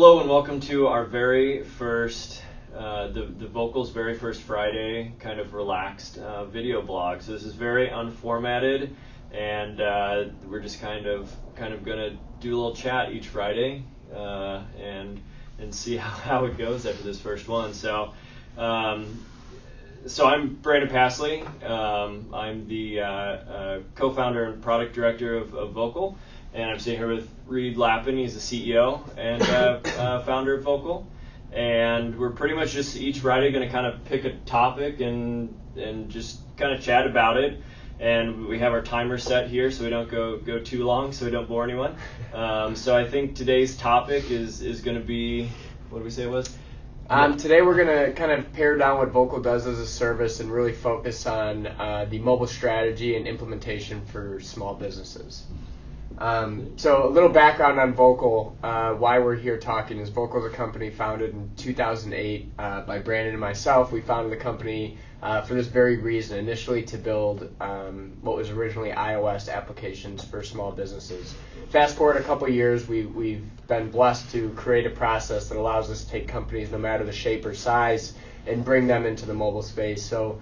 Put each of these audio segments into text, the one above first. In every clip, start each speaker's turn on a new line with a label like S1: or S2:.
S1: Hello and welcome to our very first, the Vocal's very first Friday kind of relaxed video blog. So this is very unformatted, and we're just kind of gonna do a little chat each Friday and see how it goes after this first one. So I'm Brandon Passley. I'm the co-founder and product director of VOKAL. And I'm sitting here with Reid Lappin. He's the CEO and founder of VOKAL. And we're pretty much just each Friday going to kind of pick a topic and just kind of chat about it. And we have our timer set here so we don't go too long, so we don't bore anyone. So I think today's topic is going to be, what did we say it was?
S2: Today we're going to kind of pare down what VOKAL does as a service and really focus on the mobile strategy and implementation for small businesses. So a little background on VOKAL, why we're here talking is VOKAL is a company founded in 2008 by Brandon and myself. We founded the company for this very reason, initially to build what was originally iOS applications for small businesses. Fast forward a couple years, we've been blessed to create a process that allows us to take companies no matter the shape or size and bring them into the mobile space. So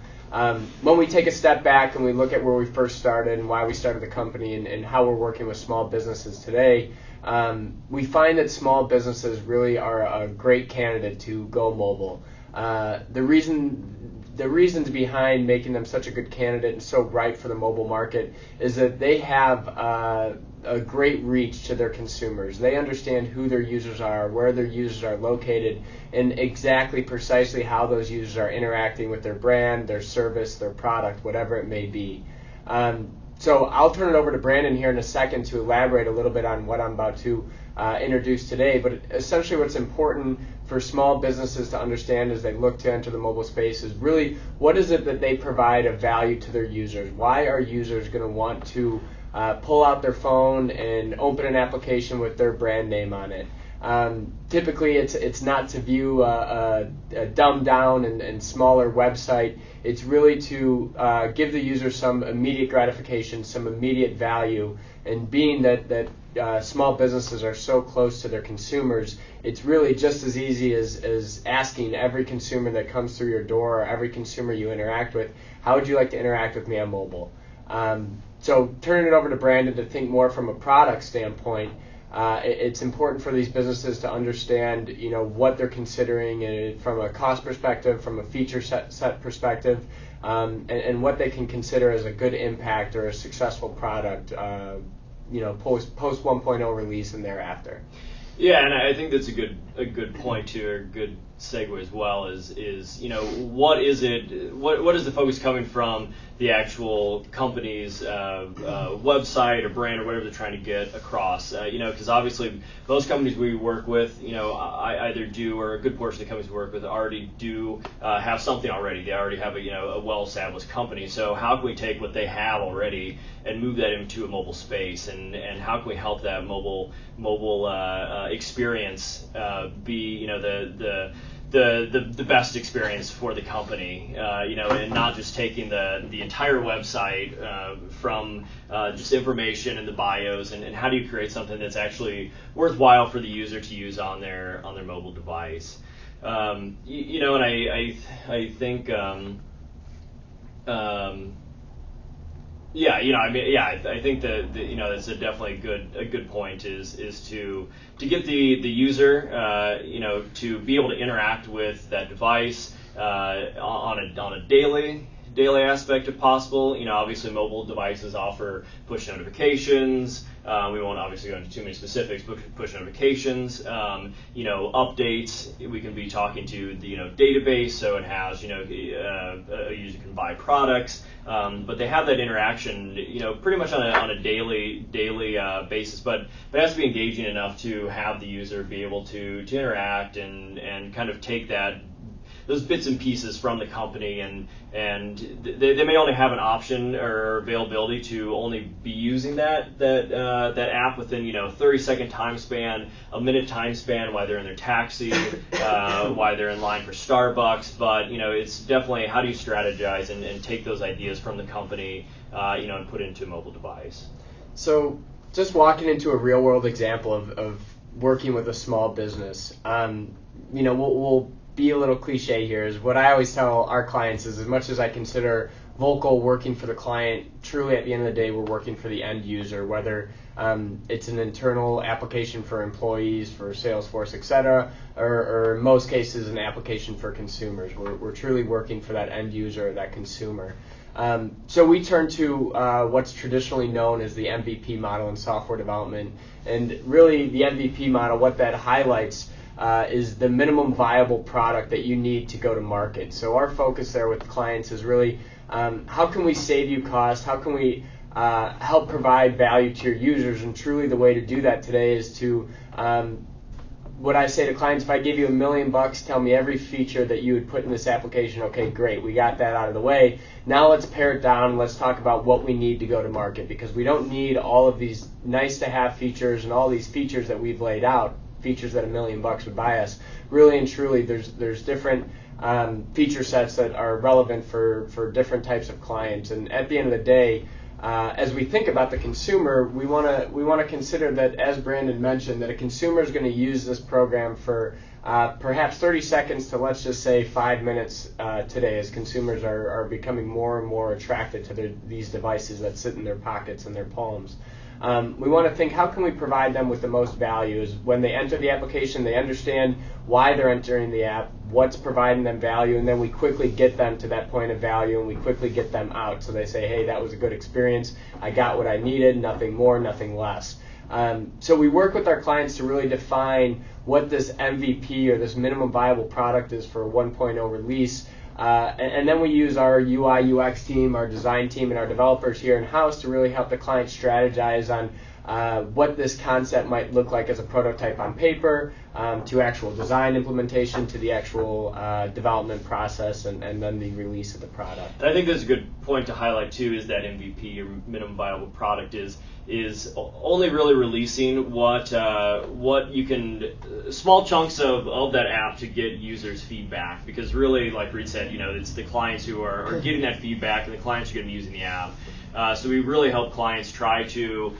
S2: when we take a step back and we look at where we first started and why we started the company and how we're working with small businesses today, we find that small businesses really are a great candidate to go mobile. The reasons behind making them such a good candidate and so ripe for the mobile market is that they have a great reach to their consumers. They understand who their users are, where their users are located, and exactly precisely how those users are interacting with their brand, their service, their product, whatever it may be. So I'll turn it over to Brandon here in a second to elaborate a little bit on what I'm about to introduce today. But essentially what's important for small businesses to understand as they look to enter the mobile space is really what is it that they provide of value to their users? Why are users going to want to pull out their phone and open an application with their brand name on it? Typically it's not to view a dumbed down and smaller website. It's really to give the user some immediate gratification, some immediate value, and being that small businesses are so close to their consumers, it's really just as easy as asking every consumer that comes through your door or every consumer you interact with, how would you like to interact with me on mobile? So turning it over to Brandon to think more from a product standpoint, it's important for these businesses to understand, what they're considering from a cost perspective, from a feature set perspective, and what they can consider as a good impact or a successful product, post 1.0 release and thereafter.
S1: Yeah, and I think that's a good point too, or a good segue as well. Is what is it? What is the focus coming from the actual company's website or brand or whatever they're trying to get across? Because obviously most companies we work with, I either do or a good portion of the companies we work with already do have something already. They already have a well-established company. So how can we take what they have already and move that into a mobile space, and how can we help that mobile experience be the best experience for the company, and not just taking the entire website from just information and the bios, and how do you create something that's actually worthwhile for the user to use on their mobile device. And I think I think that that's definitely a good point is to get the user to be able to interact with that device on a daily aspect if possible. Obviously mobile devices offer push notifications. We won't obviously go into too many specifics, but push notifications, updates. We can be talking to the database, so it has a user can buy products, but they have that interaction pretty much on a daily basis. But it has to be engaging enough to have the user be able to interact and kind of take those bits and pieces from the company, and they may only have an option or availability to only be using that app within 30-second time span, a minute time span while they're in their taxi, while they're in line for Starbucks. But it's definitely how do you strategize and take those ideas from the company and put it into a mobile device.
S2: So just walking into a real world example of working with a small business. We'll be a little cliche here. Is what I always tell our clients is, as much as I consider VOKAL working for the client, truly at the end of the day, we're working for the end user, whether it's an internal application for employees, for Salesforce, etc., or in most cases an application for consumers. We're truly working for that end user, that consumer. So we turn to what's traditionally known as the MVP model in software development. And really the MVP model, what that highlights is the minimum viable product that you need to go to market. So our focus there with clients is really how can we save you cost? How can we help provide value to your users? And truly the way to do that today is to what I say to clients, if I give you $1 million, tell me every feature that you would put in this application. Okay, great, we got that out of the way. Now let's pare it down and let's talk about what we need to go to market, because we don't need all of these nice to have features and all these features that we've laid out, features that $1 million would buy us. Really and truly, there's different feature sets that are relevant for different types of clients. And at the end of the day, as we think about the consumer, we want to consider that, as Brandon mentioned, that a consumer is going to use this program for perhaps 30 seconds to, let's just say, 5 minutes today, as consumers are becoming more and more attracted to these devices that sit in their pockets and their palms. We want to think, how can we provide them with the most value? Is when they enter the application, they understand why they're entering the app, what's providing them value, and then we quickly get them to that point of value and we quickly get them out. So they say, hey, that was a good experience. I got what I needed, nothing more, nothing less. So we work with our clients to really define what this MVP or this minimum viable product is for a 1.0 release. And then we use our UI, UX team, our design team, and our developers here in-house to really help the client strategize on what this concept might look like as a prototype on paper, to actual design implementation, to the actual development process, and then the release of the product.
S1: And I think that's a good point to highlight too, is that MVP, or minimum viable product, is only really releasing what you can, small chunks of that app to get users' feedback, because really, like Reid said, it's the clients who are getting that feedback, and the clients who are going to be using the app. So we really help clients try to,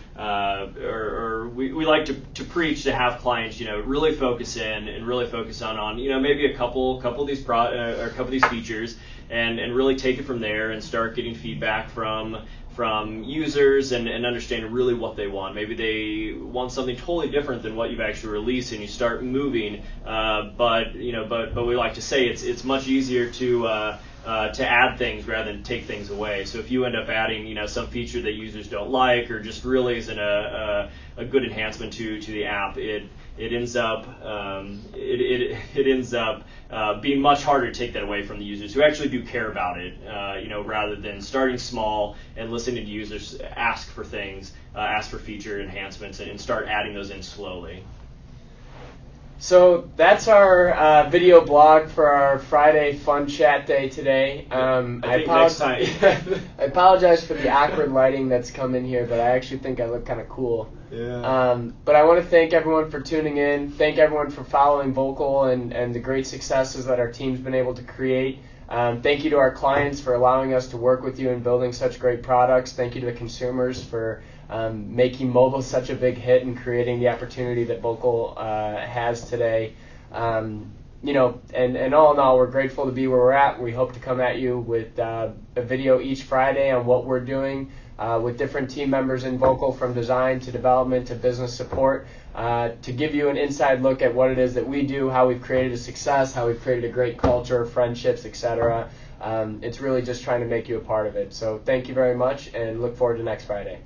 S1: we like to preach to have clients, really focus in and really focus on maybe a couple of these features, and really take it from there and start getting feedback from users and understanding really what they want. Maybe they want something totally different than what you've actually released, and you start moving. But we like to say it's much easier to add things rather than take things away. So if you end up adding some feature that users don't like, or just really isn't a good enhancement to the app, it ends up being much harder to take that away from the users who actually do care about it, rather than starting small and listening to users ask for things, ask for feature enhancements, and start adding those in slowly.
S2: So that's our video blog for our Friday fun chat day today.
S1: Next time.
S2: I apologize for the awkward lighting that's come in here, but I actually think I look kind of cool.
S1: Yeah.
S2: But I want to thank everyone for tuning in. Thank everyone for following VOKAL and the great successes that our team's been able to create. Thank you to our clients for allowing us to work with you and building such great products. Thank you to the consumers for making mobile such a big hit and creating the opportunity that VOKAL has today. And all in all, we're grateful to be where we're at. We hope to come at you with a video each Friday on what we're doing with different team members in VOKAL, from design to development to business support, to give you an inside look at what it is that we do, how we've created a success, how we've created a great culture, friendships, etc. It's really just trying to make you a part of it. So thank you very much, and look forward to next Friday.